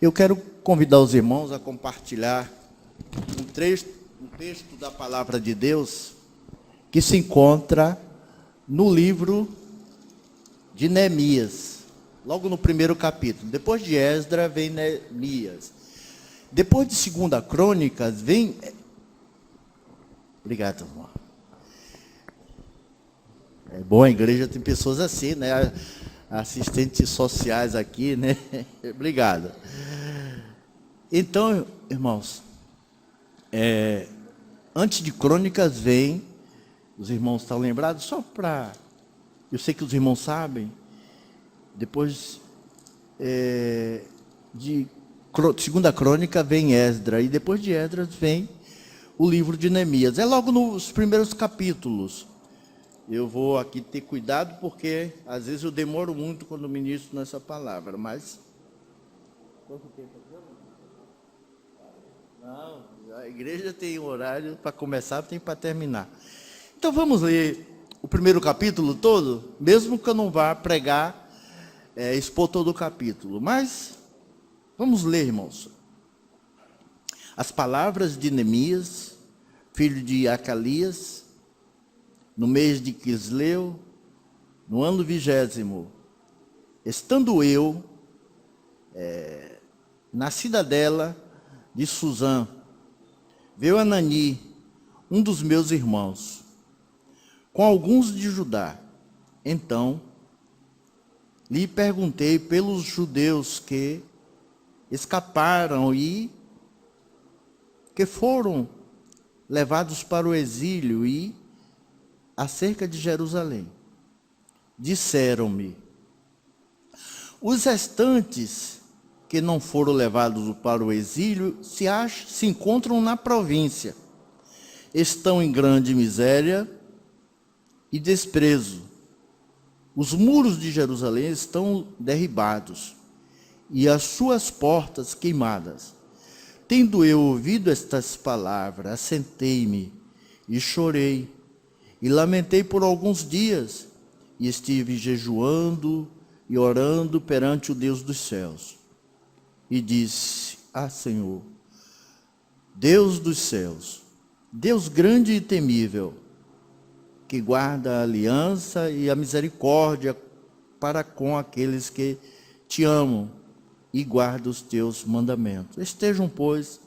Eu quero convidar os irmãos a compartilhar um texto da Palavra de Deus que se encontra no livro de Neemias, logo no primeiro capítulo. Depois de Esdras vem Neemias. Depois de 2 Crônicas vem... Obrigado, irmão. É bom, a igreja tem pessoas assim, né? Assistentes sociais aqui, né? Obrigado. Então, irmãos, antes de Crônicas vem, os irmãos estão lembrados, só para... Eu sei que os irmãos sabem, depois de 2 Crônica vem Esdras, e depois de Esdras vem o livro de Neemias. É logo nos primeiros capítulos. Eu vou aqui ter cuidado, porque às vezes eu demoro muito quando ministro nessa palavra, mas... Quanto tempo? Não, a igreja tem horário para começar, tem para terminar. Então vamos ler o primeiro capítulo todo, mesmo que eu não vá pregar, expor todo o capítulo. Mas vamos ler, irmãos. As palavras de Neemias, filho de Acalias, no mês de Quisleu, no ano 20º, estando eu na cidadela de Suzã, veio Anani, um dos meus irmãos, com alguns de Judá. Então, lhe perguntei pelos judeus que escaparam e que foram levados para o exílio e acerca de Jerusalém. Disseram-me: os restantes que não foram levados para o exílio se encontram na província, estão em grande miséria e desprezo. Os muros de Jerusalém estão derribados e as suas portas queimadas. Tendo eu ouvido estas palavras, assentei-me e chorei e lamentei por alguns dias, e estive jejuando e orando perante o Deus dos céus. E disse: Senhor, Deus dos céus, Deus grande e temível, que guarda a aliança e a misericórdia para com aqueles que te amam e guardam os teus mandamentos. Estejam, pois,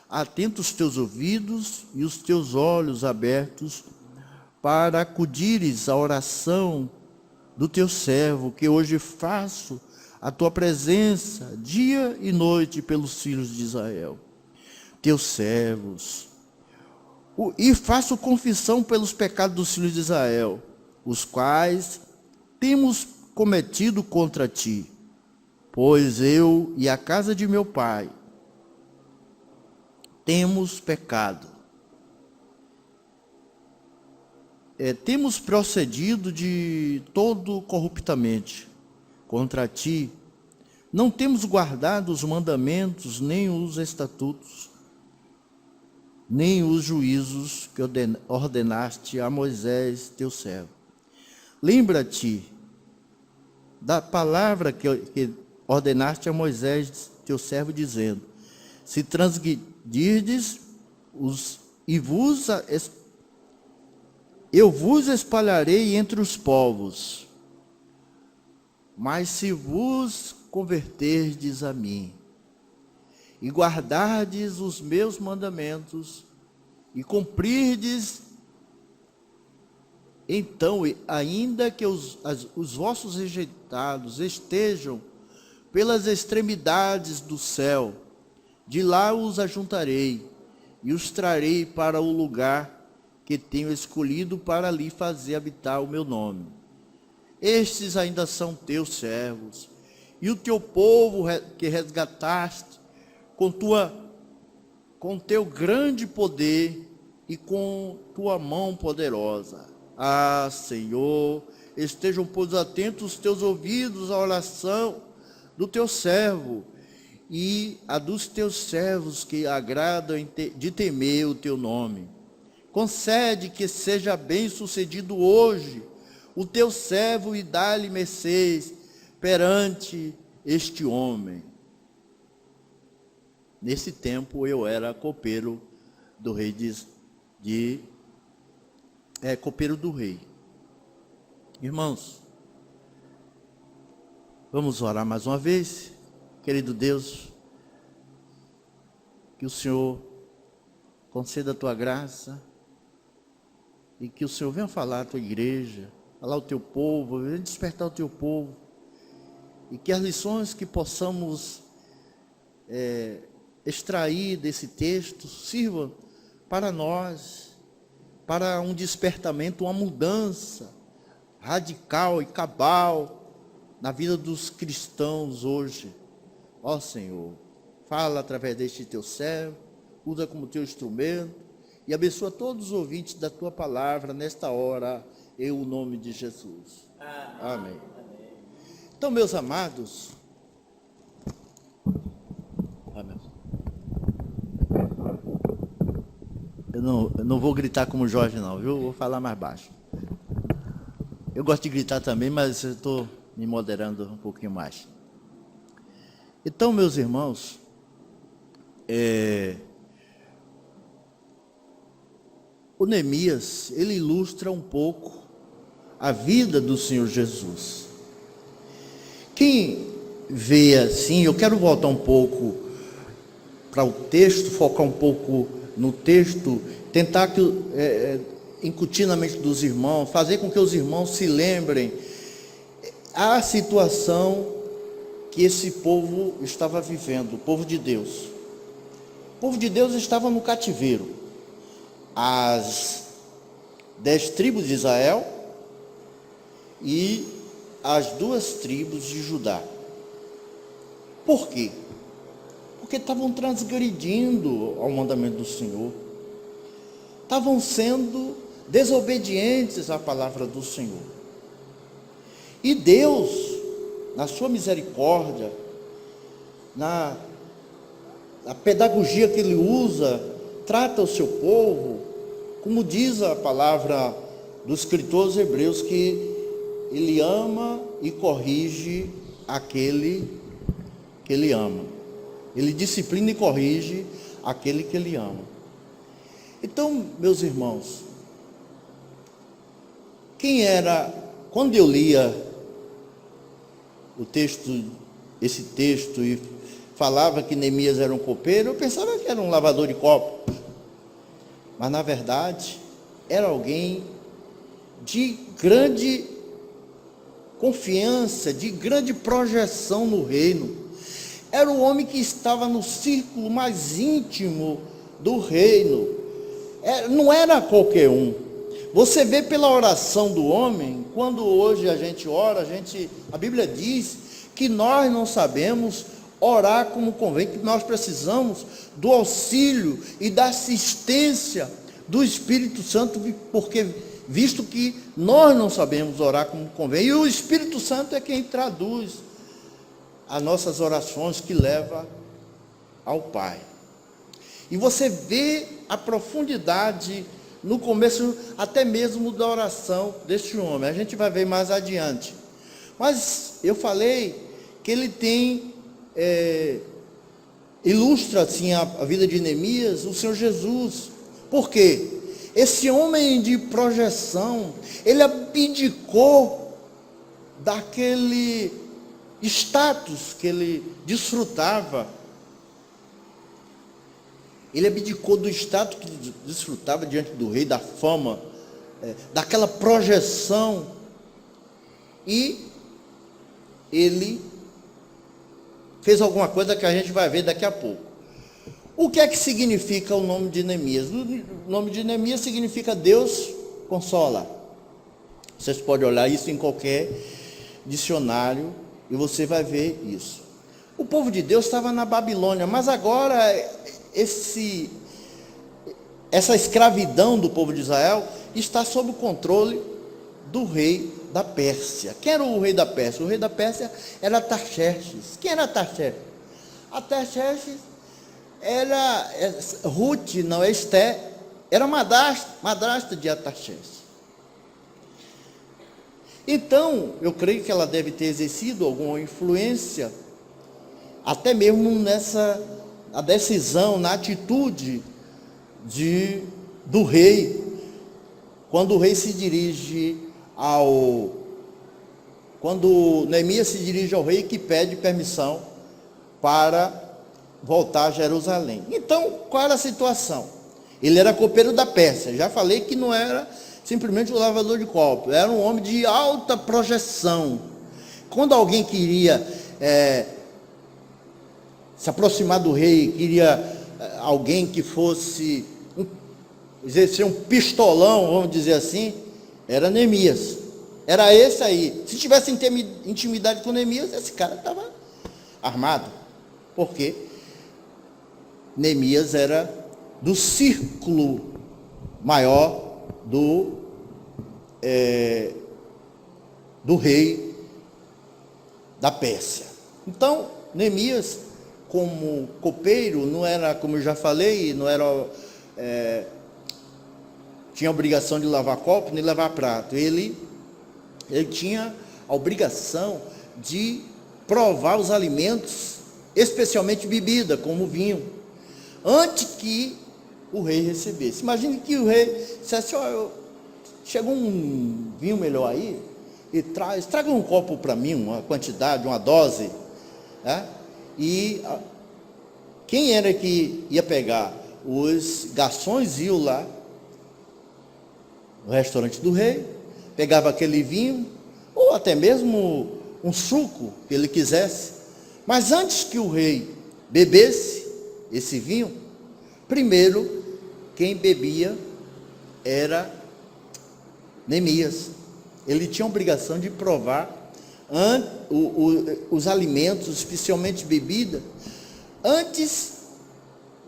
atentos os teus ouvidos e os teus olhos abertos para acudires à oração do teu servo, que hoje faço a tua presença dia e noite pelos filhos de Israel, teus servos, e faço confissão pelos pecados dos filhos de Israel, os quais temos cometido contra ti, pois eu e a casa de meu pai temos pecado. Temos procedido de todo corruptamente contra ti, não temos guardado os mandamentos, nem os estatutos, nem os juízos que ordenaste a Moisés, teu servo. Lembra-te da palavra que ordenaste a Moisés, teu servo, dizendo: se transgredirdes eu vos espalharei entre os povos, mas se vos converterdes a mim, e guardardes os meus mandamentos, e cumprirdes, então, ainda que os vossos rejeitados estejam pelas extremidades do céu, de lá os ajuntarei, e os trarei para o lugar que tenho escolhido para ali fazer habitar o meu nome. Estes ainda são teus servos, e o teu povo que resgataste com teu grande poder e com tua mão poderosa. Senhor, estejam, pois, atentos os teus ouvidos à oração do teu servo e a dos teus servos que agradam de temer o teu nome. Concede que seja bem sucedido hoje o teu servo e dá-lhe mercês perante este homem. nesse tempo eu era copeiro do rei copeiro do rei. Irmãos, vamos orar mais uma vez. Querido Deus, que o Senhor conceda a tua graça e que o Senhor venha falar à tua igreja, falar ao teu povo, venha despertar o teu povo, e que as lições que possamos extrair desse texto sirvam para nós, para um despertamento, uma mudança radical e cabal na vida dos cristãos hoje. Ó Senhor, fala através deste teu servo, usa como teu instrumento e abençoa todos os ouvintes da tua palavra nesta hora, em o nome de Jesus. Amém. Então, meus amados, eu não vou gritar como Jorge não, viu? Vou falar mais baixo. Eu gosto de gritar também, mas eu estou me moderando um pouquinho mais. Então, meus irmãos, o Neemias, ele ilustra um pouco a vida do Senhor Jesus. Quem vê assim, eu quero voltar um pouco para o texto, focar um pouco no texto, tentar incutir na mente dos irmãos, fazer com que os irmãos se lembrem a situação que esse povo estava vivendo, o povo de Deus. O povo de Deus estava no cativeiro. As 10 tribos de Israel e as 2 tribos de Judá. Por quê? Porque estavam transgredindo ao mandamento do Senhor. Estavam sendo desobedientes à palavra do Senhor. E Deus, na sua misericórdia, na pedagogia que Ele usa, trata o seu povo, como diz a palavra dos escritores hebreus, que Ele ama e corrige aquele que Ele ama. Ele disciplina e corrige aquele que Ele ama. Então, meus irmãos, quando eu lia esse texto e falava que Neemias era um copeiro, eu pensava que era um lavador de copos. Mas, na verdade, era alguém de grande confiança, de grande projeção no reino. Era o homem que estava no círculo mais íntimo do reino. Não era qualquer um. Você vê pela oração do homem, quando hoje a gente ora, a Bíblia diz que nós não sabemos orar como convém, que nós precisamos do auxílio e da assistência do Espírito Santo, visto que nós não sabemos orar como convém, e o Espírito Santo é quem traduz as nossas orações, que leva ao Pai. E você vê a profundidade no começo até mesmo da oração deste homem. A gente vai ver mais adiante. Mas eu falei que ele ilustra assim a vida de Neemias, o Senhor Jesus. Por quê? Esse homem de projeção, ele abdicou daquele status que ele desfrutava. Ele abdicou do status que desfrutava diante do rei, da fama, daquela projeção. E ele fez alguma coisa que a gente vai ver daqui a pouco. O que é que significa o nome de Neemias? O nome de Neemias significa Deus consola. Vocês podem olhar isso em qualquer dicionário e você vai ver isso. O povo de Deus estava na Babilônia, mas agora essa escravidão do povo de Israel está sob o controle do rei da Pérsia. Quem era o rei da Pérsia? O rei da Pérsia era Artaxerxes. Quem era Artaxerxes? Artaxerxes era Ruth, não é Esté, era madrasta de Artaxerxes. Então, eu creio que ela deve ter exercido alguma influência, até mesmo a decisão, na atitude do rei, quando o rei se dirige quando Neemias se dirige ao rei que pede permissão para voltar a Jerusalém. Então, qual era a situação? Ele era copeiro da Pérsia. Já falei que não era simplesmente um lavador de copo, era um homem de alta projeção. Quando alguém queria se aproximar do rei, queria alguém que fosse exercer um pistolão, vamos dizer assim, era Neemias. Era esse aí. Se tivesse intimidade com Neemias, esse cara estava armado. Por quê? Neemias era do círculo maior do rei da Pérsia. Então, Neemias, como copeiro, não era, como eu já falei, não era, tinha a obrigação de lavar copo nem lavar prato. Ele tinha a obrigação de provar os alimentos, especialmente bebida, como vinho, antes que o rei recebesse. Imagine que o rei dissesse: chegou um vinho melhor aí, e traga um copo para mim, uma quantidade, uma dose, né? E quem era que ia pegar? Os garçons iam lá no restaurante do rei, pegava aquele vinho, ou até mesmo um suco que ele quisesse, mas antes que o rei bebesse esse vinho, primeiro quem bebia era Neemias. Ele tinha a obrigação de provar os alimentos, especialmente bebida, antes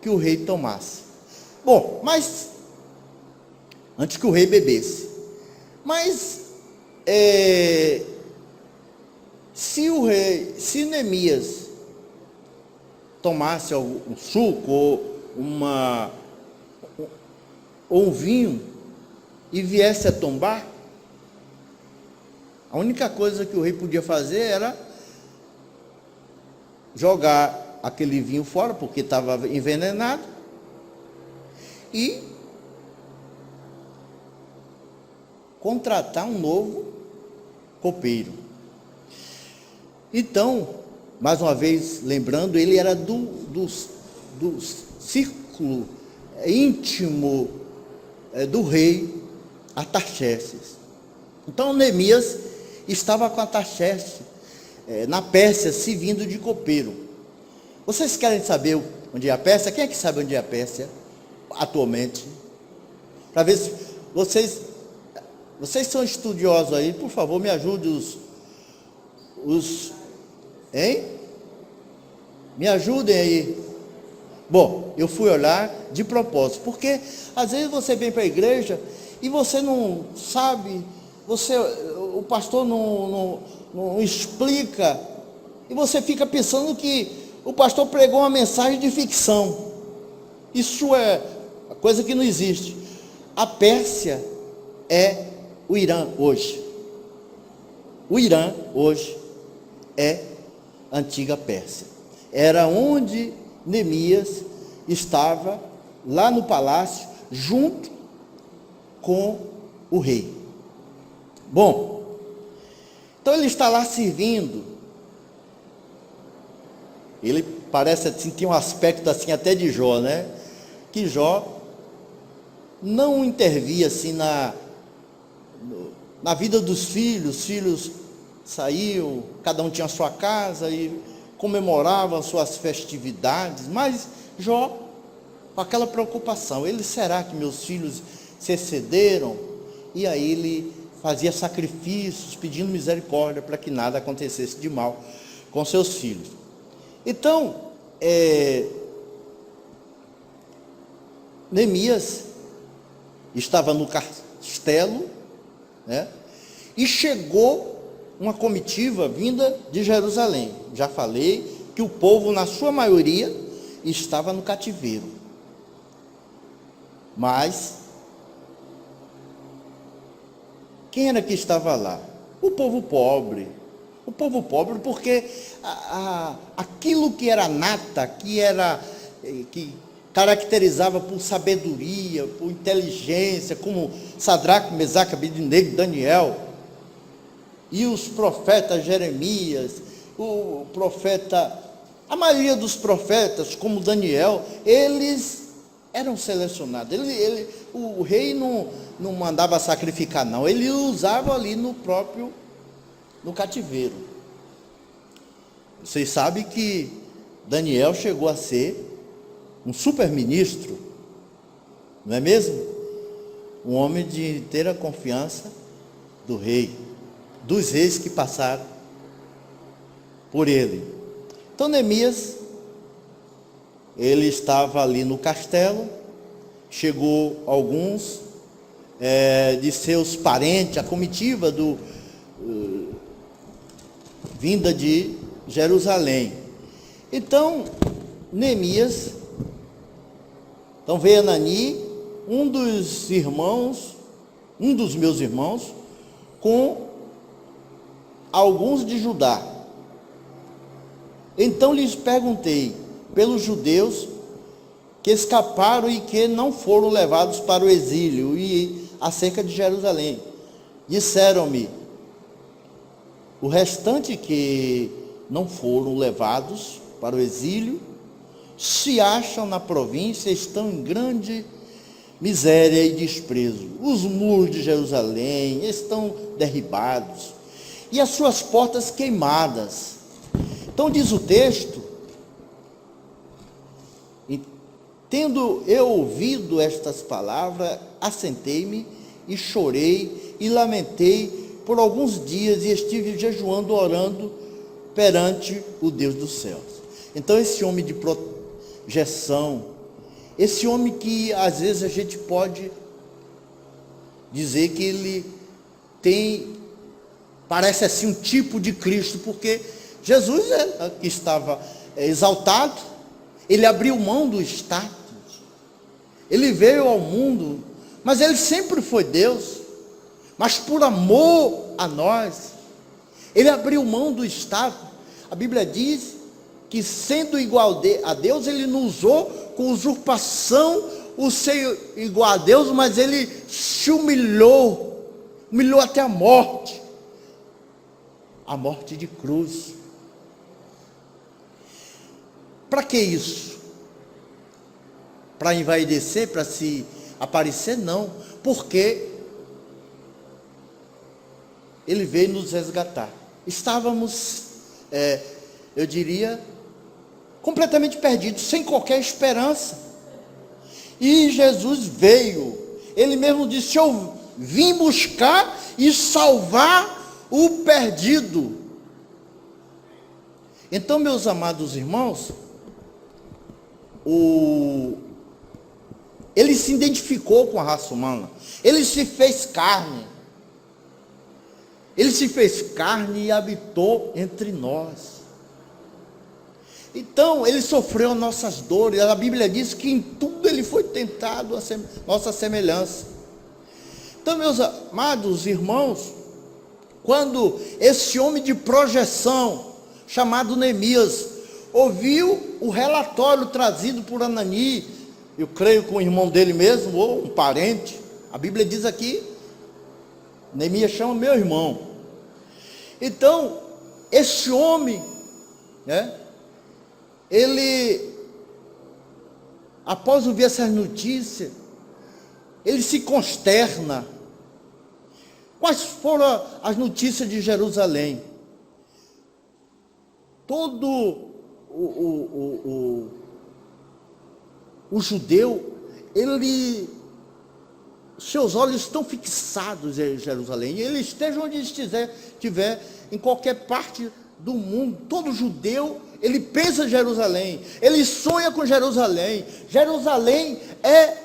que o rei tomasse. Bom, mas antes que o rei bebesse. Mas se Neemias tomasse um suco ou um vinho e viesse a tombar, a única coisa que o rei podia fazer era jogar aquele vinho fora, porque estava envenenado, e contratar um novo copeiro. Então, mais uma vez lembrando, ele era do círculo íntimo do rei Artaxerxes. Então Neemias estava com Artaxerxes na Pérsia, servindo de copeiro. Vocês querem saber onde é a Pérsia? Quem é que sabe onde é a Pérsia atualmente? Para ver se vocês são estudiosos aí, por favor, me ajude hein? Me ajudem aí. Bom, eu fui olhar de propósito, porque às vezes você vem para a igreja e você não sabe, o pastor não explica, e você fica pensando que o pastor pregou uma mensagem de ficção. Isso é coisa que não existe. A Pérsia é o Irã hoje. O Irã hoje é a antiga Pérsia. Era onde Neemias estava, lá no palácio, junto com o rei. Bom, então ele está lá servindo. Ele parece assim, tem um aspecto assim até de Jó, né? Que Jó não intervia assim na vida dos filhos. Os filhos saíam, cada um tinha a sua casa e comemoravam suas festividades, mas Jó, com aquela preocupação, será que meus filhos se excederam? E aí ele fazia sacrifícios, pedindo misericórdia para que nada acontecesse de mal com seus filhos. Então, Neemias estava no castelo, né? E chegou uma comitiva vinda de Jerusalém. Já falei que o povo, na sua maioria, estava no cativeiro. Mas quem era que estava lá? O povo pobre. O povo pobre, porque aquilo que era nata, que era que caracterizava por sabedoria, por inteligência, como Sadraque, Mesaque, Abednego, Daniel, e os profetas Jeremias, o profeta, a maioria dos profetas, como Daniel, eles eram selecionados. O rei não mandava sacrificar, não. Ele usava ali no cativeiro. Vocês sabem que Daniel chegou a ser um super-ministro, não é mesmo? Um homem de inteira confiança do rei, dos reis que passaram por ele. Então Neemias, ele estava ali no castelo, chegou alguns de seus parentes, a comitiva vinda de Jerusalém. Então Neemias, então veio Anani, um dos meus irmãos, com alguns de Judá. Então lhes perguntei pelos judeus que escaparam e que não foram levados para o exílio e acerca de Jerusalém. Disseram-me, o restante que não foram levados para o exílio se acham na província, estão em grande miséria e desprezo. Os muros de Jerusalém estão derribados e as suas portas queimadas. Então diz o texto, tendo eu ouvido estas palavras, assentei-me e chorei e lamentei por alguns dias e estive jejuando, orando perante o Deus dos céus. Então esse homem de projeção, esse homem que às vezes a gente pode dizer que ele parece assim um tipo de Cristo, porque Jesus que estava exaltado, ele abriu mão do status, ele veio ao mundo, mas ele sempre foi Deus, mas por amor a nós, ele abriu mão do status. A Bíblia diz que sendo igual a Deus, ele não usou com usurpação o ser igual a Deus, mas ele se humilhou até a morte de cruz. Para que isso? Para envaidecer, para se aparecer? Não, porque ele veio nos resgatar. Estávamos, eu diria, completamente perdidos, sem qualquer esperança. E Jesus veio, ele mesmo disse, eu vim buscar e salvar o perdido. Então, meus amados irmãos, ele se identificou com a raça humana, ele se fez carne, e habitou entre nós. Então, ele sofreu nossas dores. A Bíblia diz que em tudo ele foi tentado a nossa semelhança. Então, meus amados irmãos, quando esse homem de projeção, chamado Neemias, ouviu o relatório trazido por Anani, eu creio que um irmão dele mesmo, ou um parente, a Bíblia diz aqui, Neemias chama meu irmão. Então, esse homem, ele, após ouvir essas notícias, ele se consterna. Quais foram as notícias de Jerusalém? Todo o judeu, seus olhos estão fixados em Jerusalém. Ele esteja onde estiver, em qualquer parte do mundo, todo judeu, ele pensa em Jerusalém, ele sonha com Jerusalém. Jerusalém é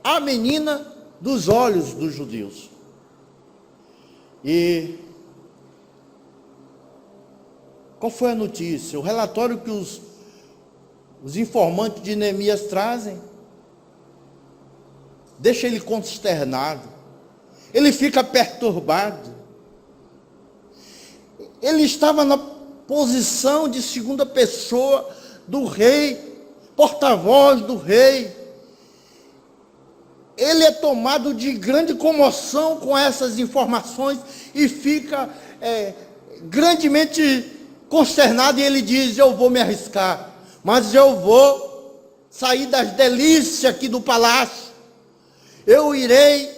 a menina dos olhos dos judeus. E qual foi a notícia? O relatório que os informantes de Neemias trazem deixa ele consternado, ele fica perturbado. Ele estava na posição de segunda pessoa do rei, porta-voz do rei, ele é tomado de grande comoção com essas informações e fica grandemente consternado, e ele diz: eu vou me arriscar, mas eu vou sair das delícias aqui do palácio, eu irei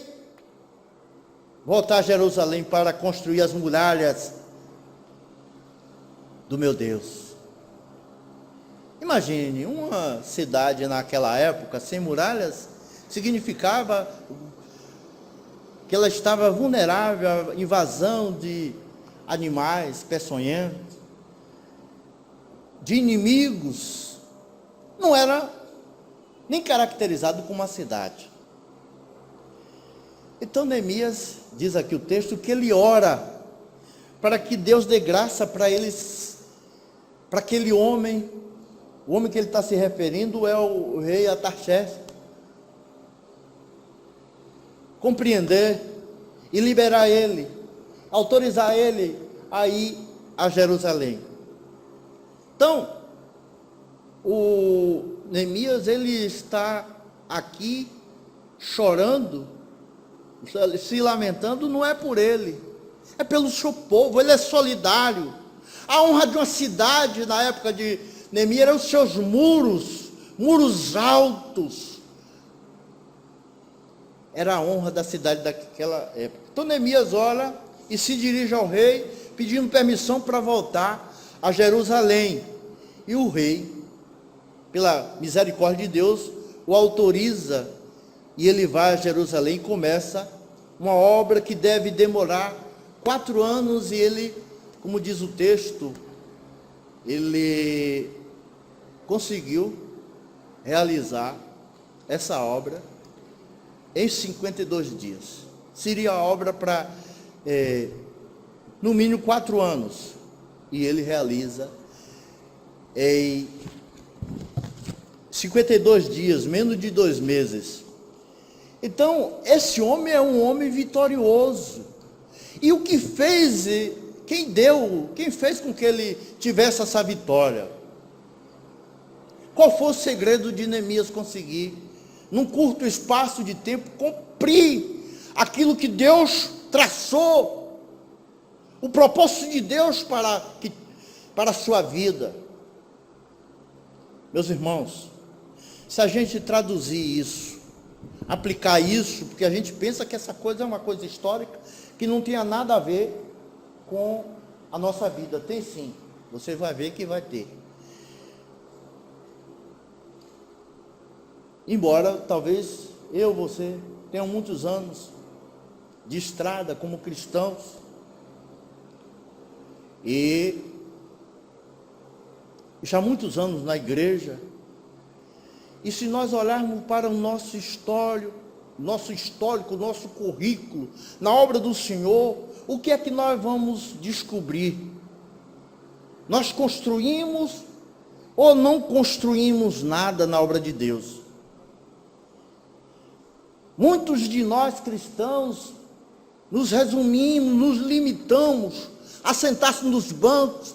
voltar a Jerusalém para construir as muralhas do meu Deus. Imagine, uma cidade naquela época sem muralhas significava que ela estava vulnerável à invasão de animais peçonhentos, de inimigos. Não era nem caracterizado como uma cidade. Então Neemias, diz aqui o texto, que ele ora para que Deus dê graça para eles, para aquele homem. O homem que ele está se referindo é o rei Artaxerxes. Compreender e liberar ele, autorizar ele a ir a Jerusalém. Então, o Neemias, ele está aqui chorando, se lamentando, não é por ele, é pelo seu povo. Ele é solidário. A honra de uma cidade na época de Neemias eram os seus muros altos. Era a honra da cidade daquela época. Então Neemias ora e se dirige ao rei, pedindo permissão para voltar a Jerusalém. E o rei, pela misericórdia de Deus, o autoriza, e ele vai a Jerusalém e começa uma obra que deve demorar 4 anos, e ele, como diz o texto, ele conseguiu realizar essa obra em 52 dias. Seria a obra para, no mínimo, 4 anos. E ele realiza em 52 dias, menos de 2 meses. Então, esse homem é um homem vitorioso. E o que fez, quem fez com que ele tivesse essa vitória? Qual foi o segredo de Neemias conseguir, num curto espaço de tempo, cumprir aquilo que Deus traçou, o propósito de Deus para a sua vida? Meus irmãos, se a gente traduzir isso, aplicar isso, porque a gente pensa que essa coisa é uma coisa histórica, que não tenha nada a ver com a nossa vida. Tem sim, você vai ver que vai ter. Embora talvez você tenha muitos anos de estrada como cristãos, e já muitos anos na igreja, e se nós olharmos para o nosso histórico, nosso currículo, na obra do Senhor, o que é que nós vamos descobrir? Nós construímos ou não construímos nada na obra de Deus? Muitos de nós cristãos nos resumimos, nos limitamos a sentar-se nos bancos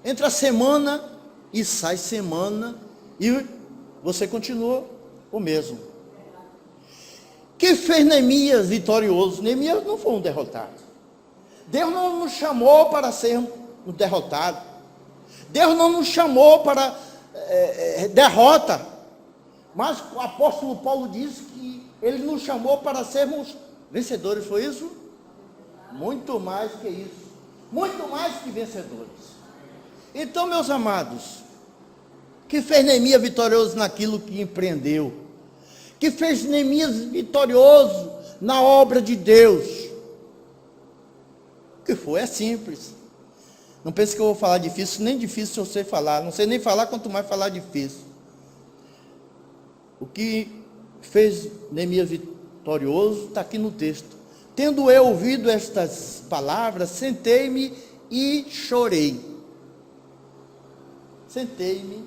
entre a semana e sai semana, e você continua o mesmo. Que fez Neemias vitorioso? Neemias não foi um derrotado. Deus não nos chamou para ser um derrotado. Deus não nos chamou para derrota. Mas o apóstolo Paulo diz que ele nos chamou para sermos vencedores. Foi isso? Muito mais que isso. Muito mais que vencedores. Então, meus amados, que fez Neemias vitorioso naquilo que empreendeu? Que fez Neemias vitorioso na obra de Deus? O que foi? É simples. Não pense que eu vou falar difícil, nem difícil eu sei falar. Não sei nem falar, quanto mais falar difícil. O que fez Neemias vitorioso está aqui no texto. Tendo eu ouvido estas palavras, sentei-me e chorei. Sentei-me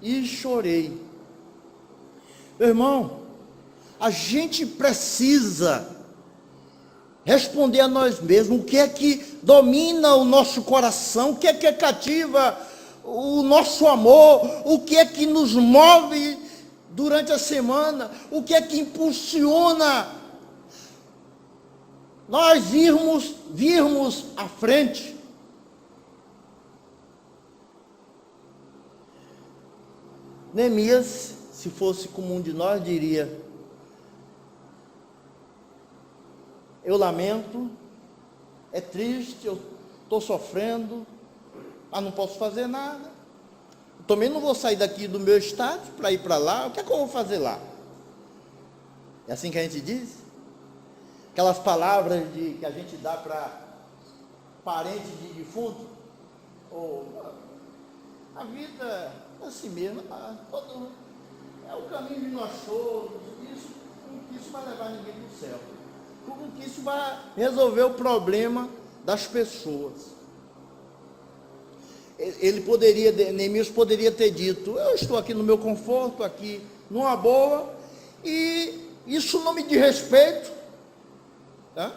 e chorei. Meu irmão, a gente precisa responder a nós mesmos o que é que domina o nosso coração, o que é que cativa o nosso amor, o que é que nos move durante a semana, o que é que impulsiona nós virmos à frente. Neemias, se fosse como um de nós, diria: eu lamento, é triste, eu estou sofrendo, mas não posso fazer nada. Eu também não vou sair daqui do meu estado para ir para lá. O que é que eu vou fazer lá? É assim que a gente diz? Aquelas palavras que a gente dá para parente de defunto. A vida é assim mesmo. É o caminho de nós todos. Isso vai levar ninguém para o céu. Que isso vai resolver o problema das pessoas. Neemias poderia ter dito: eu estou aqui no meu conforto, aqui numa boa, e isso não me diz respeito, tá?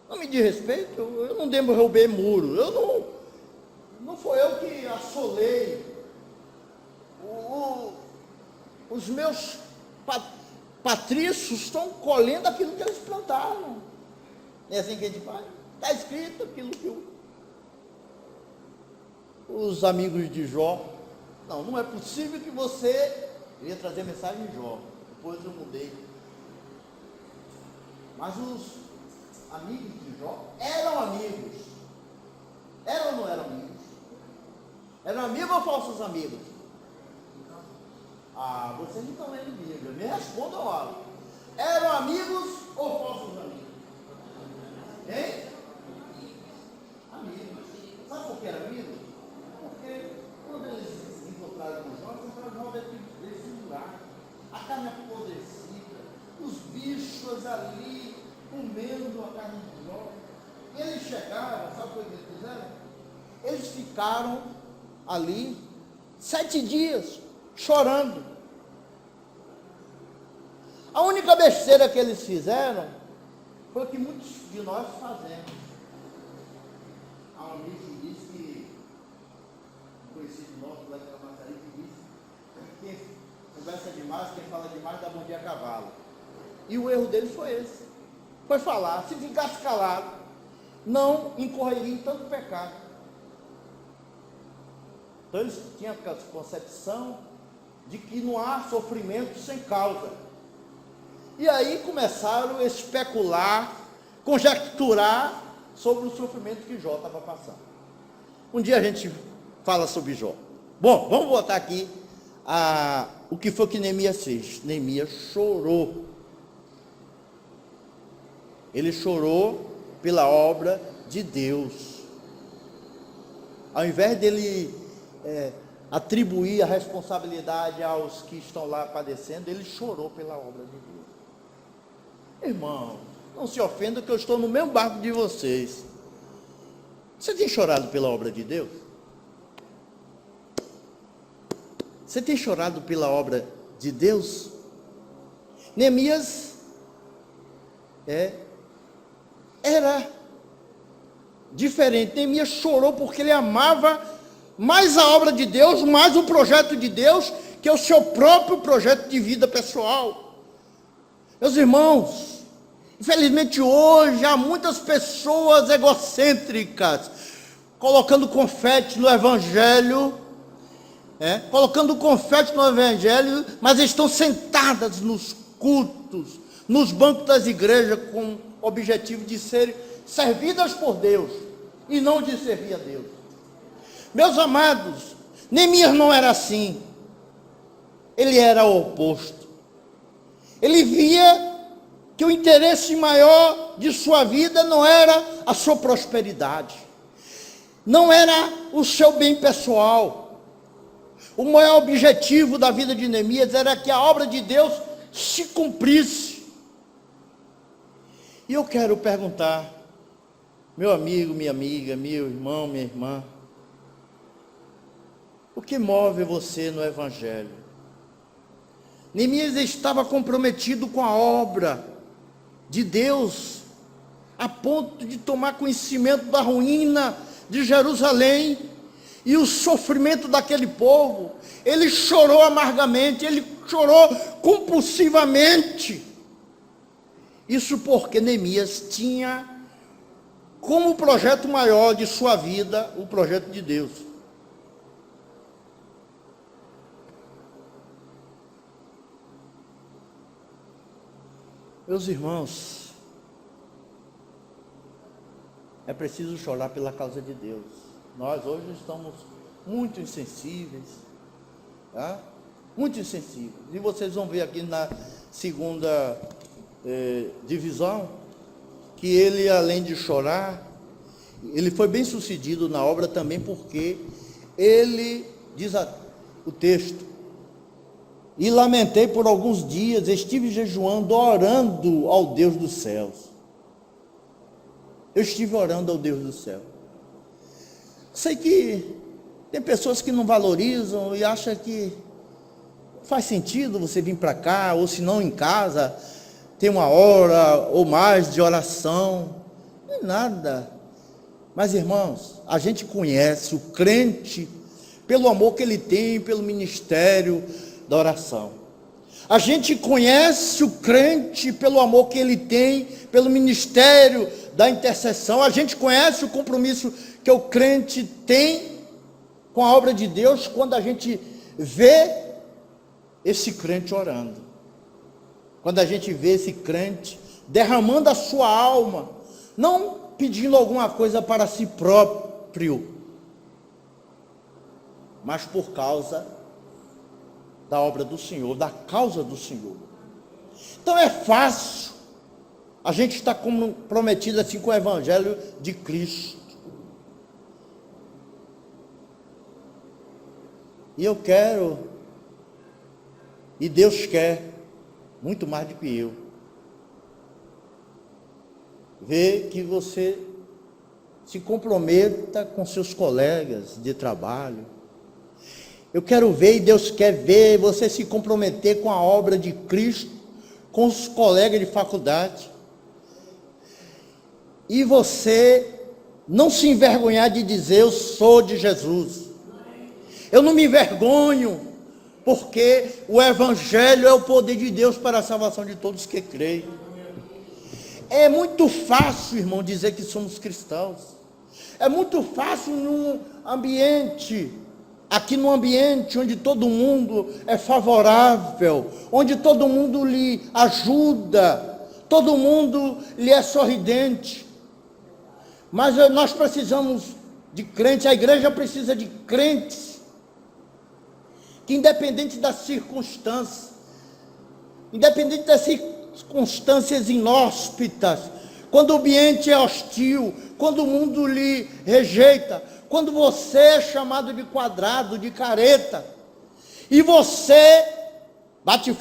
Não me diz respeito, eu não derrubei muro, não foi eu que assolei, os meus patrícios estão colhendo aquilo que eles plantaram. É assim que a gente faz. Está escrito aquilo que os amigos de Jó. Não é possível que você... Eu ia trazer mensagem de Jó, depois eu mudei. Mas os amigos de Jó eram amigos. Eram ou não eram amigos? Eram amigos ou falsos amigos? Vocês não estão lendo Bíblia. Me respondam algo. Eram amigos ou falsos amigos? Hein? Amigos. Sabe por que eram amigos? Porque quando eles se encontraram com Jó, Jó desse buraco, a carne apodrecida, os bichos ali comendo a carne de Jó. Eles chegaram, sabe o que eles fizeram? Eles ficaram ali 7 dias chorando. A única besteira que eles fizeram foi o que muitos de nós fazemos. Há um amigo que disse que, conhecido nosso lá de Camaçari, que disse que quem conversa demais, quem fala demais, dá bom dia a cavalo. E o erro dele foi esse. Foi falar. Se ficasse calado, não incorreria em tanto pecado. Então eles tinham a concepção de que não há sofrimento sem causa. E aí começaram a especular, conjecturar sobre o sofrimento que Jó estava passando. Um dia a gente fala sobre Jó. Bom, vamos voltar aqui o que foi que Neemias fez. Neemias chorou. Ele chorou pela obra de Deus. Ao invés dele atribuir a responsabilidade aos que estão lá padecendo, ele chorou pela obra de Deus. Irmão, não se ofenda que eu estou no mesmo barco de vocês. Você tem chorado pela obra de Deus? Você tem chorado pela obra de Deus? Neemias era diferente. Neemias chorou porque ele amava mais a obra de Deus, mais o projeto de Deus, que o seu próprio projeto de vida pessoal. Meus irmãos, infelizmente hoje há muitas pessoas egocêntricas, colocando confete no Evangelho, mas estão sentadas nos cultos, nos bancos das igrejas, com o objetivo de serem servidas por Deus, e não de servir a Deus. Meus amados, Neemias não era assim. Ele era o oposto. Ele via que o interesse maior de sua vida não era a sua prosperidade, não era o seu bem pessoal. O maior objetivo da vida de Neemias era que a obra de Deus se cumprisse. E eu quero perguntar, meu amigo, minha amiga, meu irmão, minha irmã, o que move você no Evangelho? Neemias estava comprometido com a obra de Deus, a ponto de tomar conhecimento da ruína de Jerusalém, e o sofrimento daquele povo, ele chorou amargamente, ele chorou compulsivamente. Isso porque Neemias tinha como projeto maior de sua vida o projeto de Deus. Meus irmãos, é preciso chorar pela causa de Deus. Nós hoje estamos muito insensíveis, tá? Muito insensíveis. E vocês vão ver aqui na segunda divisão, que ele, além de chorar, ele foi bem sucedido na obra também, porque ele, diz o texto, e lamentei por alguns dias, estive jejuando, orando ao Deus dos céus. Eu estive orando ao Deus do céu. Sei que tem pessoas que não valorizam e acham que faz sentido você vir para cá, ou se não em casa, tem uma hora ou mais de oração. Não é nada. Mas, irmãos, a gente conhece o crente pelo amor que ele tem, pelo ministério da oração. A gente conhece o crente pelo amor que ele tem, pelo ministério da intercessão. A gente conhece o compromisso que o crente tem com a obra de Deus quando a gente vê esse crente orando. Quando a gente vê esse crente derramando a sua alma, não pedindo alguma coisa para si próprio, mas por causa da obra do Senhor, da causa do Senhor. Então é fácil a gente estar comprometido assim com o Evangelho de Cristo. E eu quero, e Deus quer, muito mais do que eu, ver que você se comprometa com seus colegas de trabalho. Eu quero ver, e Deus quer ver, você se comprometer com a obra de Cristo, com os colegas de faculdade. E você não se envergonhar de dizer, eu sou de Jesus. Eu não me envergonho, porque o Evangelho é o poder de Deus para a salvação de todos que creem. É muito fácil, irmão, dizer que somos cristãos. É muito fácil num ambiente, aqui num ambiente onde todo mundo é favorável, onde todo mundo lhe ajuda, todo mundo lhe é sorridente. Mas nós precisamos de crentes, a igreja precisa de crentes, que independente das circunstâncias, independente das circunstâncias inóspitas, quando o ambiente é hostil, quando o mundo lhe rejeita, quando você é chamado de quadrado, de careta, e você bate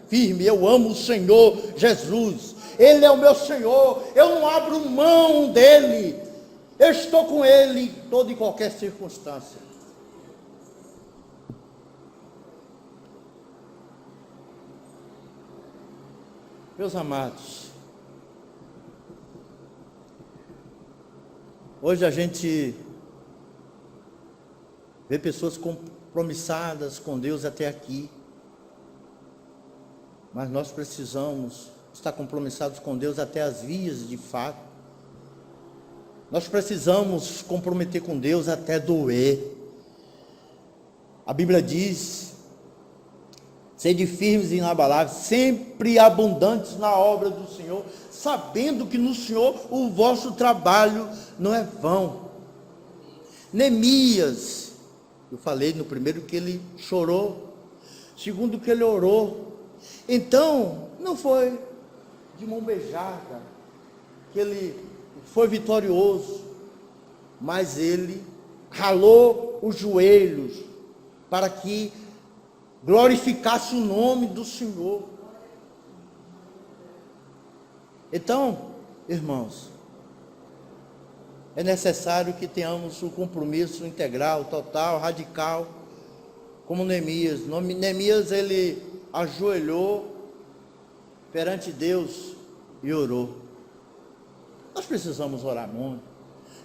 firme, eu amo o Senhor Jesus, Ele é o meu Senhor, eu não abro mão dEle, eu estou com Ele em toda e qualquer circunstância. Meus amados, hoje a gente vê pessoas compromissadas com Deus até aqui, mas nós precisamos estar compromissados com Deus até as vias de fato. Nós precisamos comprometer com Deus até doer. A Bíblia diz, sede firmes e inabaláveis, sempre abundantes na obra do Senhor, sabendo que no Senhor o vosso trabalho não é vão. Neemias, eu falei no primeiro que ele chorou, segundo que ele orou. Então, não foi de mão beijada que ele foi vitorioso, mas ele ralou os joelhos para que glorificasse o nome do Senhor. Então, irmãos, é necessário que tenhamos um compromisso integral, total, radical, como Neemias. Neemias, ele ajoelhou perante Deus e orou. Nós precisamos orar muito,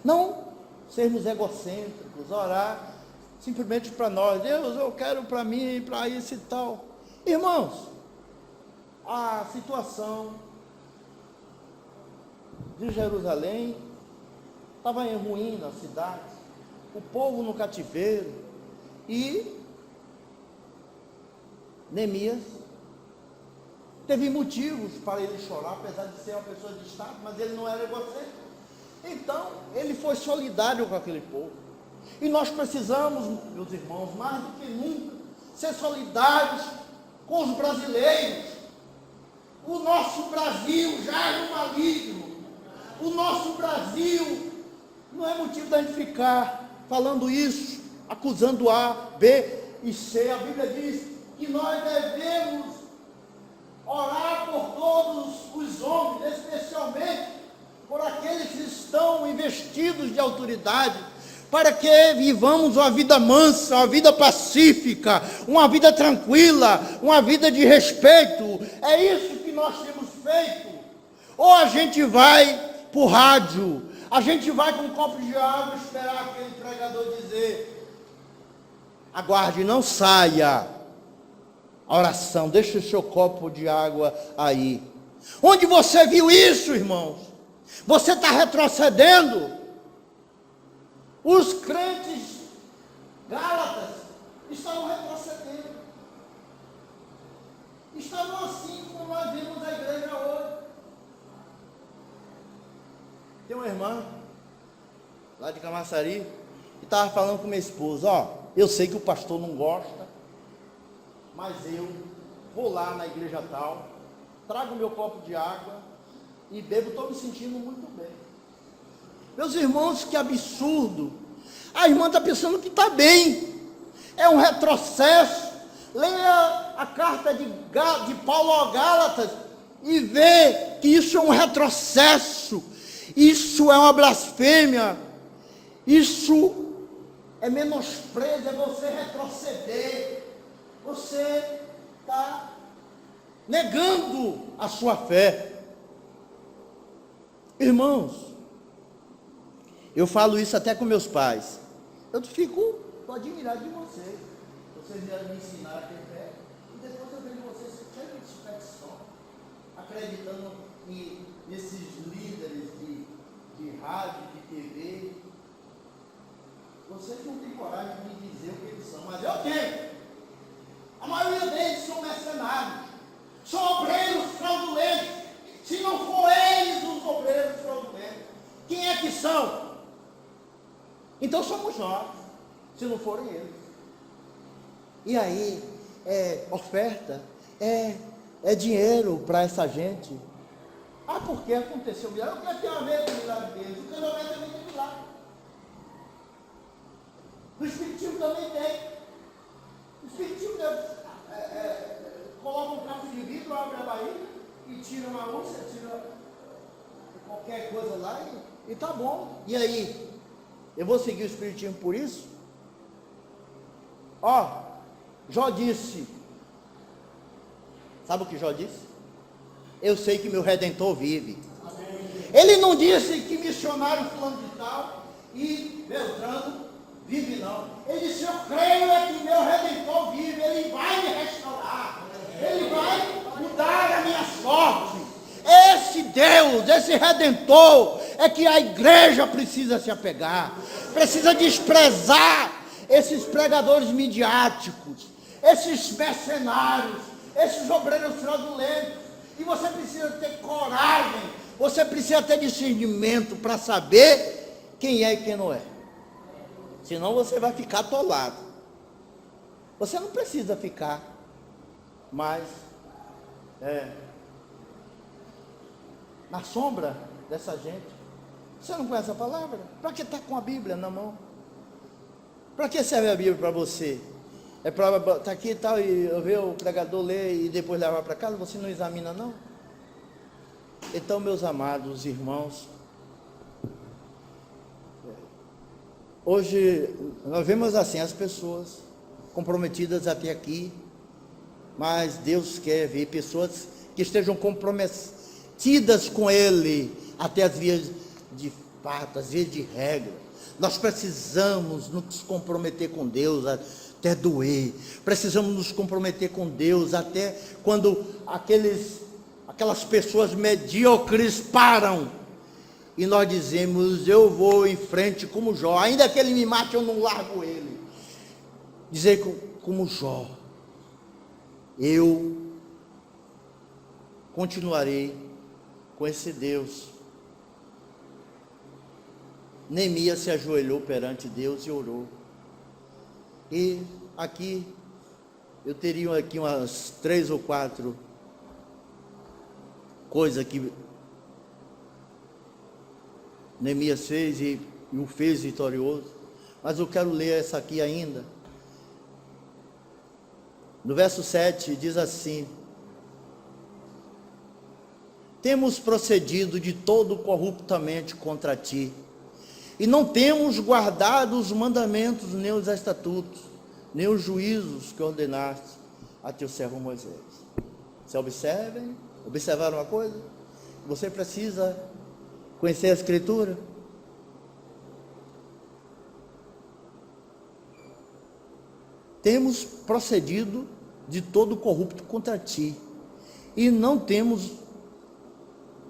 não sermos egocêntricos, orar simplesmente para nós. Deus, eu quero para mim, para isso e tal. Irmãos, a situação de Jerusalém estava em ruim na cidade, o povo no cativeiro, e Neemias teve motivos para ele chorar, apesar de ser uma pessoa de Estado, mas ele não era egocêntrico. Então, ele foi solidário com aquele povo. E nós precisamos, meus irmãos, mais do que nunca, ser solidários com os brasileiros. O nosso Brasil já é um maligno. O nosso Brasil não é motivo da gente ficar falando isso, acusando A, B e C. A Bíblia diz que nós devemos orar por todos os homens, especialmente por aqueles que estão investidos de autoridade, para que vivamos uma vida mansa, uma vida pacífica, uma vida tranquila, uma vida de respeito. É isso que nós temos feito. Ou a gente vai para o rádio, a gente vai com um copo de água esperar aquele pregador dizer: aguarde, não saia. A oração, deixa o seu copo de água aí. Onde você viu isso, irmãos? Você está retrocedendo. Os crentes gálatas estavam retrocedendo. Estavam assim como nós vimos a igreja hoje. Tem uma irmã lá de Camaçari que estava falando com minha esposa: ó, eu sei que o pastor não gosta, mas eu vou lá na igreja tal, trago meu copo de água e bebo, estou me sentindo muito bem. Meus irmãos, que absurdo. A irmã está pensando que está bem. É um retrocesso. Leia a carta de Paulo aos Gálatas e vê que isso é um retrocesso. Isso é uma blasfêmia. Isso é menosprezo, é você retroceder. Você está negando a sua fé. Irmãos, eu falo isso até com meus pais. Eu fico admirado de vocês. Vocês vieram me ensinar a ter fé. E depois eu vejo vocês cheios de superstição, acreditando nesses líderes de rádio, de TV. Vocês não têm coragem de me dizer o que eles são, mas eu tenho. A maioria deles são mercenários, são obreiros fraudulentos. Se não for eles os obreiros fraudulentos, quem é que são? Então somos nós, se não forem eles. E aí, oferta, é dinheiro para essa gente. Ah, porque aconteceu milagre? O que tem a ver com o milagre deles? O casamento também tem milagre. O Espiritismo também tem. O Espiritismo coloca um caco de vidro, abre a barriga e tira uma úlcera, tira qualquer coisa lá e tá bom. E aí? Eu vou seguir o Espiritismo por isso? Ó, Jó disse. Sabe o que Jó disse? Eu sei que meu Redentor vive. Ele não disse que missionário fulano de tal e Beltrano vive, não. Ele disse: eu creio que meu Redentor vive. Ele vai me restaurar. Ele vai mudar a minha sorte. Esse Deus, esse Redentor, é que a igreja precisa se apegar, precisa desprezar esses pregadores midiáticos, esses mercenários, esses obreiros fraudulentos. E você precisa ter coragem, você precisa ter discernimento para saber quem é e quem não é. Senão você vai ficar atolado. Você não precisa ficar mais na sombra dessa gente. Você não conhece a palavra? Para que estar com a Bíblia na mão? Para que serve a Bíblia para você? É para estar aqui e tal, e eu ver o pregador ler e depois levar para casa? Você não examina, não? Então, meus amados irmãos, hoje nós vemos assim as pessoas comprometidas até aqui, mas Deus quer ver pessoas que estejam comprometidas com Ele até as vias de fato, as vias de regra. Nós precisamos nos comprometer com Deus até doer. Precisamos nos comprometer com Deus até quando aquelas pessoas medíocres param. E nós dizemos, eu vou em frente como Jó. Ainda que ele me mate, eu não largo ele. Dizer como Jó, eu continuarei com esse Deus. Neemias se ajoelhou perante Deus e orou. E aqui, eu teria aqui umas 3 ou 4 coisas que Neemias fez e o fez vitorioso. Mas eu quero ler essa aqui ainda. No verso 7 diz assim: temos procedido de todo corruptamente contra ti, e não temos guardado os mandamentos, nem os estatutos, nem os juízos que ordenaste a teu servo Moisés. Você observaram uma coisa? Você precisa conhecer a Escritura. Temos procedido de todo corrupto contra ti, e não temos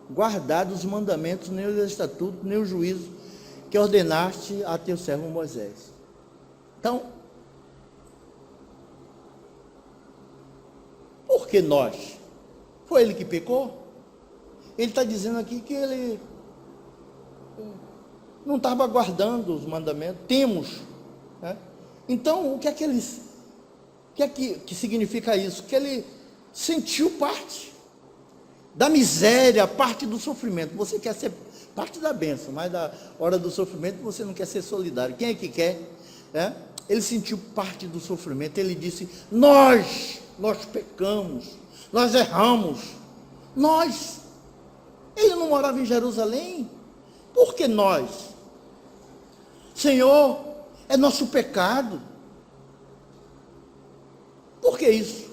guardado os mandamentos, nem os estatutos, nem o juízo que ordenaste a teu servo Moisés. Então, por que nós? Foi ele que pecou? Ele está dizendo aqui que ele não estava guardando os mandamentos. Temos, né? Então, o que é que significa isso? Que ele sentiu parte da miséria, parte do sofrimento. Você quer ser parte da bênção, mas da hora do sofrimento você não quer ser solidário. Quem é que quer? Ele sentiu parte do sofrimento. Ele disse, nós pecamos, nós erramos. Ele não morava em Jerusalém. Por que nós? Senhor, é nosso pecado. Por que isso?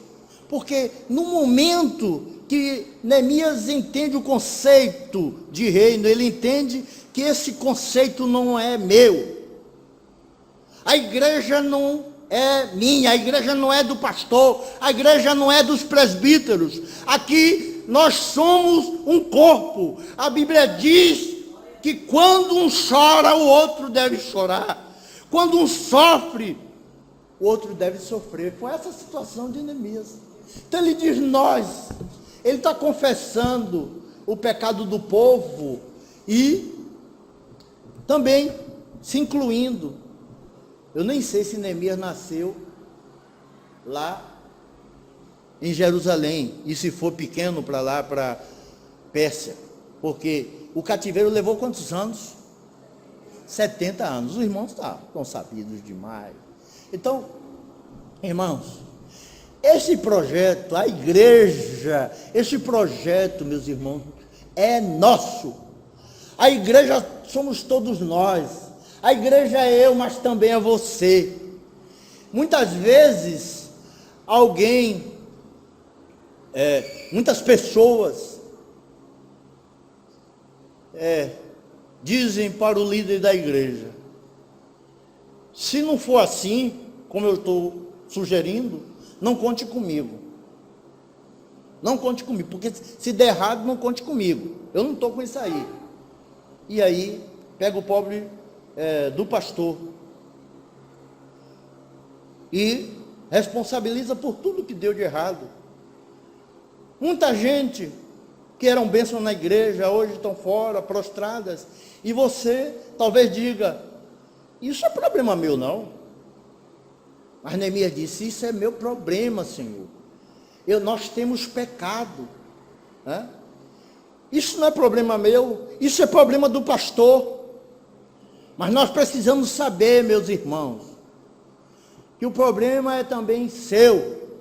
Porque no momento que Neemias entende o conceito de reino, ele entende que esse conceito não é meu. A igreja não é minha, a igreja não é do pastor, a igreja não é dos presbíteros. Aqui nós somos um corpo. A Bíblia diz que quando um chora, o outro deve chorar. Quando um sofre, o outro deve sofrer. Foi essa a situação de Neemias. Então ele diz nós. Ele está confessando o pecado do povo e também se incluindo. Eu nem sei se Neemias nasceu lá em Jerusalém, e se for pequeno para lá, para Pérsia, porque o cativeiro levou quantos anos? 70 anos. Os irmãos estão sabidos demais. Então, irmãos, esse projeto, a igreja, esse projeto, meus irmãos, é nosso. A igreja somos todos nós. A igreja é eu, mas também é você. Muitas vezes, muitas pessoas dizem para o líder da igreja, se não for assim, como eu estou sugerindo, não conte comigo. Não conte comigo, porque se der errado, não conte comigo. Eu não estou com isso aí. E aí, pega o pobre do pastor e responsabiliza por tudo que deu de errado. Muita gente que eram bênçãos na igreja, hoje estão fora, prostradas. E você talvez diga, isso é problema meu não. Mas Neemias disse, isso é meu problema, Senhor. Nós temos pecado. Isso não é problema meu, isso é problema do pastor. Mas nós precisamos saber, meus irmãos, que o problema é também seu.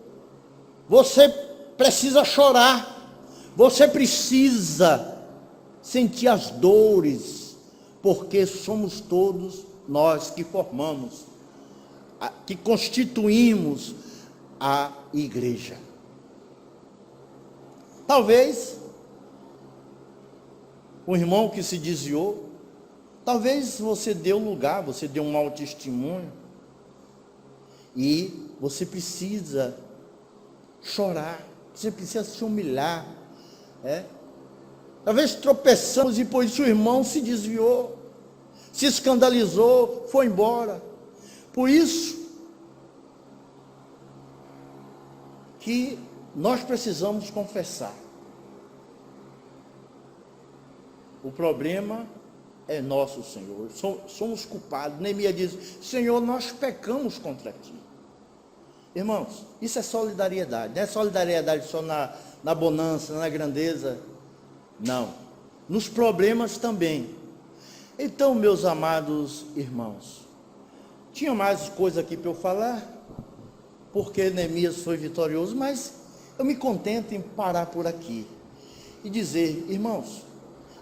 Você precisa chorar, você precisa sentir as dores, porque somos todos nós que formamos, que constituímos a igreja. Talvez o irmão que se desviou Talvez você deu lugar, você deu um mau testemunho, e você precisa chorar, você precisa se humilhar. Talvez tropeçamos e por isso o irmão se desviou, se escandalizou, foi embora. Por isso que nós precisamos confessar. O problema é nosso, Senhor. Somos culpados. Neemias diz: Senhor, nós pecamos contra ti. Irmãos, isso é solidariedade. Não é solidariedade só na bonança, na grandeza. Não. Nos problemas também. Então, meus amados irmãos, tinha mais coisa aqui para eu falar, porque Neemias foi vitorioso, mas eu me contento em parar por aqui e dizer: irmãos,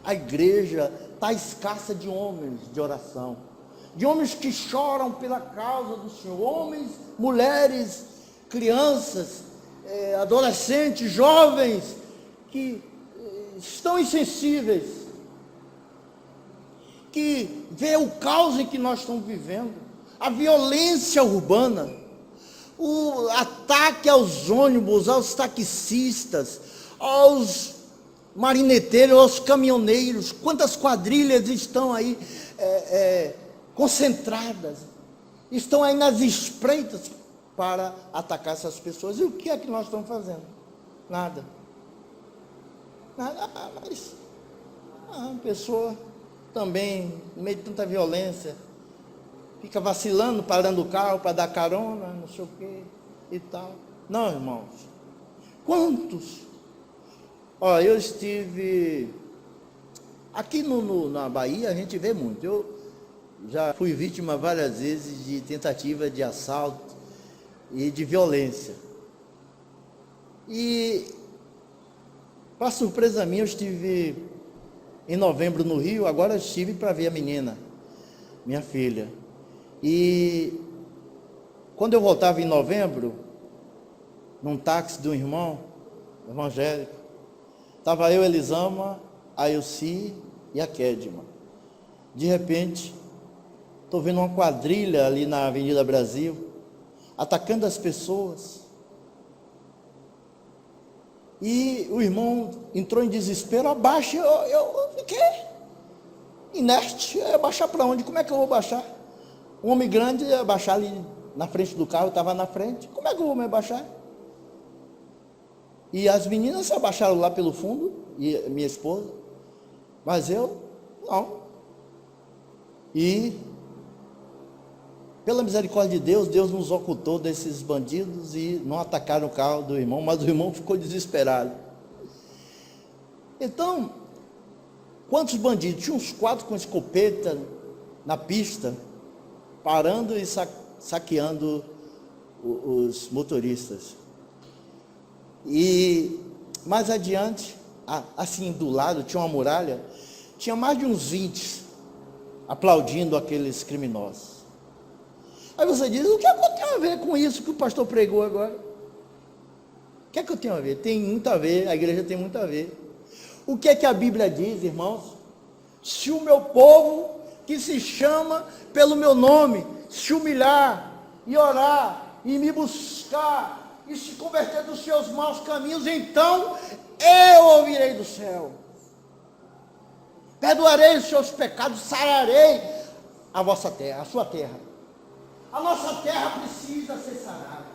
a igreja está escassa de homens de oração, de homens que choram pela causa do Senhor, homens, mulheres, crianças, adolescentes, jovens, que estão insensíveis, que vê o caos em que nós estamos vivendo, a violência urbana, o ataque aos ônibus, aos taxistas, aos marineteiros, aos caminhoneiros. Quantas quadrilhas estão aí concentradas, estão aí nas espreitas para atacar essas pessoas. E o que é que nós estamos fazendo? Nada. Mas a pessoa também, no meio de tanta violência, fica vacilando, parando o carro para dar carona, não sei o que e tal. Não, irmãos. Quantos? Eu estive aqui na Bahia, a gente vê muito. Eu já fui vítima várias vezes de tentativa de assalto e de violência. E, para surpresa minha, eu estive em novembro no Rio. Agora eu estive para ver a menina, minha filha. E quando eu voltava em novembro, num táxi de um irmão evangélico, estava eu, Elisama, a Elci e a Kedma. De repente, estou vendo uma quadrilha ali na Avenida Brasil, atacando as pessoas. E o irmão entrou em desespero: abaixa. Eu fiquei inerte. Eu ia baixar para onde? Como é que eu vou baixar? Um homem grande ia baixar ali na frente do carro, eu estava na frente. Como é que eu vou me abaixar? E as meninas se abaixaram lá pelo fundo, e minha esposa, mas eu, não. E, pela misericórdia de Deus, Deus nos ocultou desses bandidos e não atacaram o carro do irmão, mas o irmão ficou desesperado. Então, quantos bandidos? Tinha uns 4 com escopeta na pista, parando e saqueando os motoristas. E mais adiante, assim do lado, tinha uma muralha, tinha mais de uns 20 aplaudindo aqueles criminosos. Aí você diz: o que é que eu tenho a ver com isso que o pastor pregou agora? O que é que eu tenho a ver? Tem muito a ver, a igreja tem muito a ver. O que é que a Bíblia diz, irmãos? Se o meu povo, que se chama pelo meu nome, se humilhar e orar e me buscar e se converter dos seus maus caminhos, então eu ouvirei do céu, perdoarei os seus pecados, sararei a vossa terra, a sua terra. A nossa terra precisa ser sarada.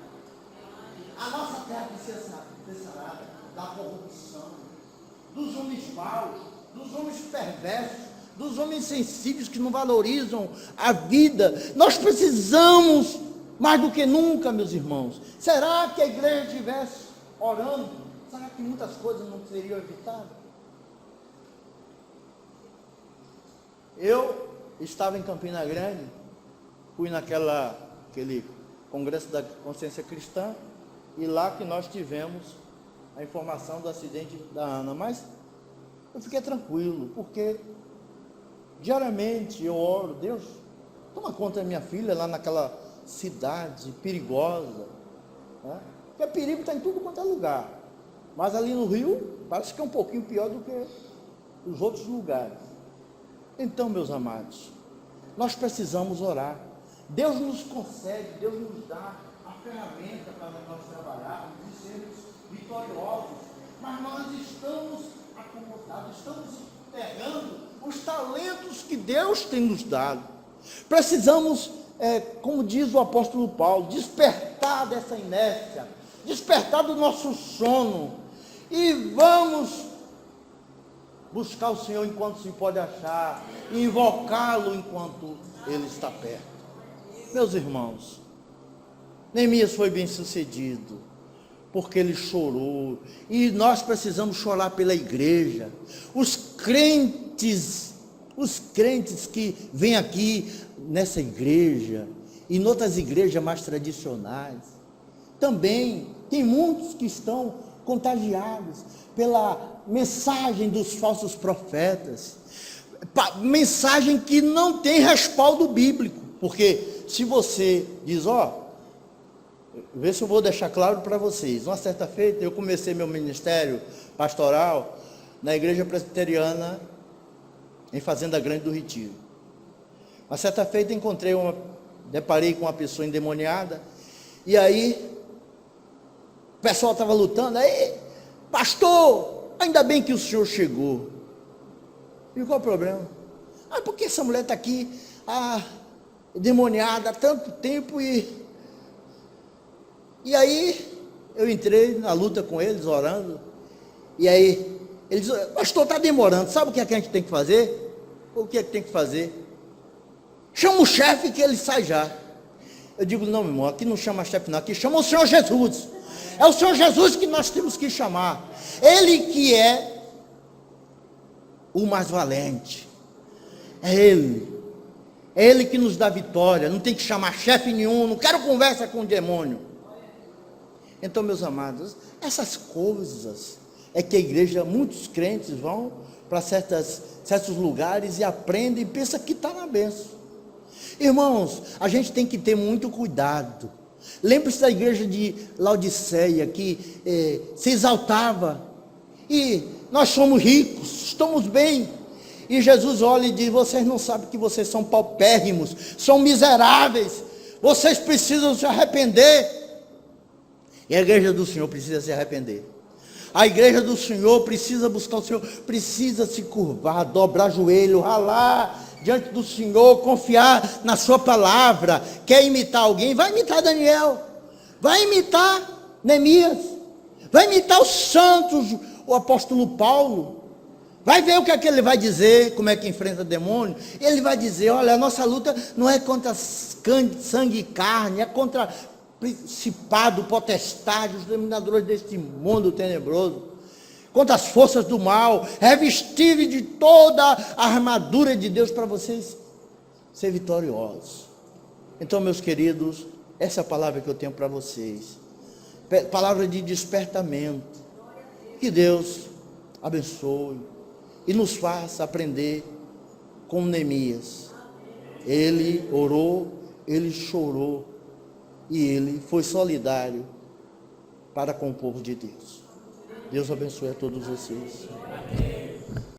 A nossa terra precisa ser sarada da corrupção, dos homens maus, dos homens perversos, dos homens sensíveis que não valorizam a vida. Nós precisamos mais do que nunca, meus irmãos. Será que a igreja estivesse orando? Será que muitas coisas não seriam evitadas? Eu estava em Campina Grande, fui naquele congresso da consciência cristã, e lá que nós tivemos a informação do acidente da Ana. Mas eu fiquei tranquilo, porque diariamente eu oro: Deus, toma conta da minha filha lá naquela cidade perigosa, né? Porque perigo está em tudo quanto é lugar, mas ali no Rio parece que é um pouquinho pior do que os outros lugares. Então, meus amados, nós precisamos orar. Deus nos concede, Deus nos dá a ferramenta para nós trabalharmos e sermos vitoriosos. Mas nós estamos acomodados, estamos pegando os talentos que Deus tem nos dado. Precisamos, como diz o apóstolo Paulo, despertar dessa inércia, despertar do nosso sono e vamos buscar o Senhor enquanto se pode achar, e invocá-lo enquanto Ele está perto. Meus irmãos, Neemias foi bem sucedido, porque ele chorou, e nós precisamos chorar pela igreja. Os crentes que vêm aqui nessa igreja, e em outras igrejas mais tradicionais, também tem muitos que estão contagiados pela mensagem dos falsos profetas, mensagem que não tem respaldo bíblico, porque se você diz, vê se eu vou deixar claro para vocês, uma certa feita eu comecei meu ministério pastoral na igreja presbiteriana em Fazenda Grande do Retiro. Uma certa feita deparei com uma pessoa endemoniada, e aí o pessoal estava lutando, aí, pastor, ainda bem que o senhor chegou. E qual o problema? Porque essa mulher está aqui, endemoniada há tanto tempo, e aí eu entrei na luta com eles, orando, e aí ele disse, pastor, está demorando, sabe o que é que a gente tem que fazer? O que é que tem que fazer? Chama o chefe que ele sai já. Eu digo, não, meu irmão, aqui não chama chefe não, aqui chama o Senhor Jesus. É o Senhor Jesus que nós temos que chamar. Ele que é o mais valente. É Ele que nos dá vitória. Não tem que chamar chefe nenhum, não quero conversa com o demônio. Então, meus amados, essas coisas é que a igreja, muitos crentes vão para certos lugares e aprendem e pensam que está na bênção. Irmãos, a gente tem que ter muito cuidado. Lembre-se da igreja de Laodiceia, que se exaltava, e nós somos ricos, estamos bem, e Jesus olha e diz, vocês não sabem que vocês são paupérrimos, são miseráveis, vocês precisam se arrepender. E a igreja do Senhor precisa se arrepender. A igreja do Senhor precisa buscar o Senhor, precisa se curvar, dobrar joelho, ralar diante do Senhor, confiar na sua palavra. Quer imitar alguém? Vai imitar Daniel, vai imitar Neemias, vai imitar os santos, o apóstolo Paulo. Vai ver o que é que ele vai dizer, como é que enfrenta demônio. Ele vai dizer, olha, a nossa luta não é contra sangue e carne, é contra principado, potestade, os dominadores deste mundo tenebroso, contra as forças do mal, revestir de toda a armadura de Deus para vocês ser vitoriosos. Então, meus queridos, essa é a palavra que eu tenho para vocês, palavra de despertamento. Que Deus abençoe e nos faça aprender com Neemias. Ele orou, ele chorou, e ele foi solidário para com o povo de Deus. Deus abençoe a todos vocês.